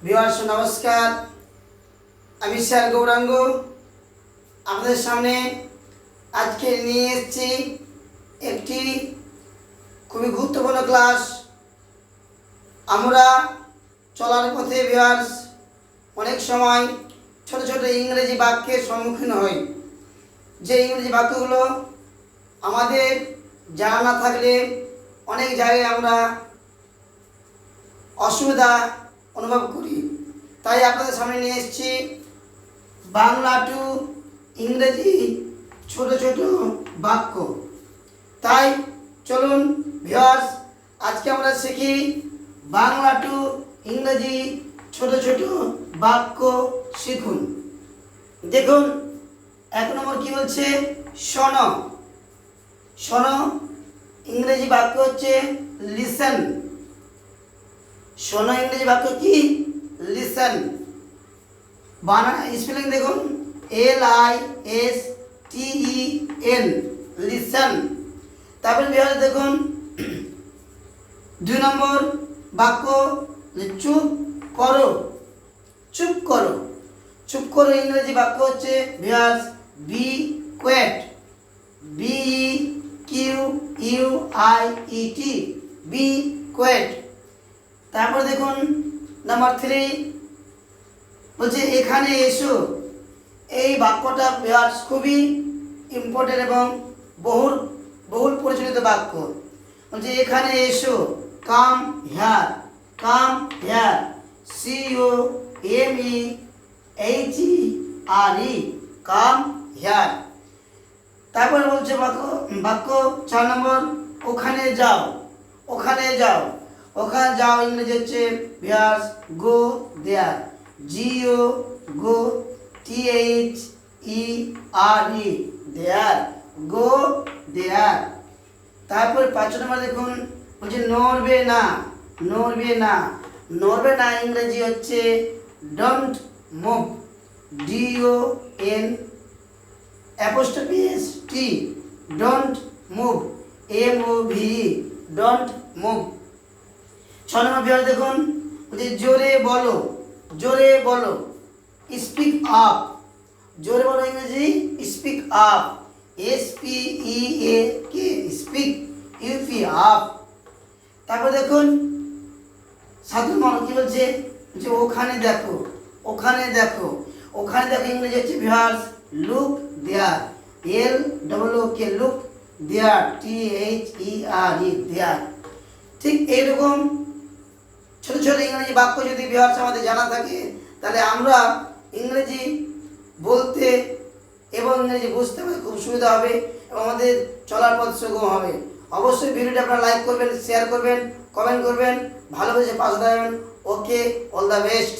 Viewers নমস্কার, আমি sir Gauranga আপনাদের সামনে আজকে নিয়ে এসেছি একটি খুবই গুরুত্বপূর্ণ ক্লাস। আমরা চলার পথে ভিউয়ার্স অনেক সময় ছোট ছোট ইংরেজি বাক্যের সম্মুখীন হই, যে ইংরেজি বাক্যগুলো আমাদের জানা না থাকলে অনেক জায়গায় আমরা অসুবিধা অনুভব করি। তাই আপনাদের সামনে নিয়ে এসেছি বাংলা টু ইংরেজি ছোট ছোট বাক্য। তাই চলুন ভিউয়ার্স আজকে আমরা শিখি বাংলা টু ইংরেজি ছোট ছোট বাক্য শিখুন। দেখুন 1 নম্বর কি বলছে, শোনো। শোনো ইংরেজি বাক্য হচ্ছে লিসেন। শোনো ইংরেজি বাক্য কি? লিসেন। স্পেলিং দেখুন, LISTEN, লিসেন। তারপরে বিহারে দেখুন 2 নম্বর বাক্য, চুপ করো। চুপ করো। চুপ করো ইংরেজি বাক্য হচ্ছে viewers be quiet, BEQUIET, be quiet. তারপর দেখুন নাম্বার 3 বলছে এখানে এসো। এই বাক্যটা ভিউয়ার্স খুবই ইম্পর্টেন্ট এবং বহুল প্রচলিত বাক্য। বলছে এখানে এসো, come here. Come here, COMEHERE, come here. তারপরে বলছে বাক্য 4 নম্বর, ওখানে যাও। ওখানে যাও। ওখানে যাও ইংরেজি হচ্ছে viewers go there, GO THERE, there, go there. তারপরে 5 নম্বর দেখুন বলছে নড়বে না। নড়বে না। নড়বে না ইংরেজি হচ্ছে don't move, DON'T, don't move, MOVE, don't move. 6 number viewer দেখুন বলছে জোরে বলো। জোরে বলো, স্পিক আপ। জোরে বলো ইংরেজি speak up, SPEAK, speak, UP, up. তারপর দেখুন 7 নম্বর কি বলছে, যে ওখানে দেখো। ওখানে দেখো। ওখানে দেখো ইংরেজি হচ্ছে viewers look there, LOOK, look there, THERE, there. ঠিক এইরকম ছোট ছোট ইংরেজি বাক্য যদি ভিউয়ার্স আমাদের জানা থাকে তাহলে আমরা ইংরেজি বলতে এবং ইংরেজি বুঝতে খুব সুবিধা হবে এবং আমাদের চলার পথ সুগম হবে। অবশ্যই ভিডিওটা আপনারা লাইক করবেন, শেয়ার করবেন, কমেন্ট করবেন, ভালোবেসে পাশে থাকবেন। ওকে, অল দ্য বেস্ট।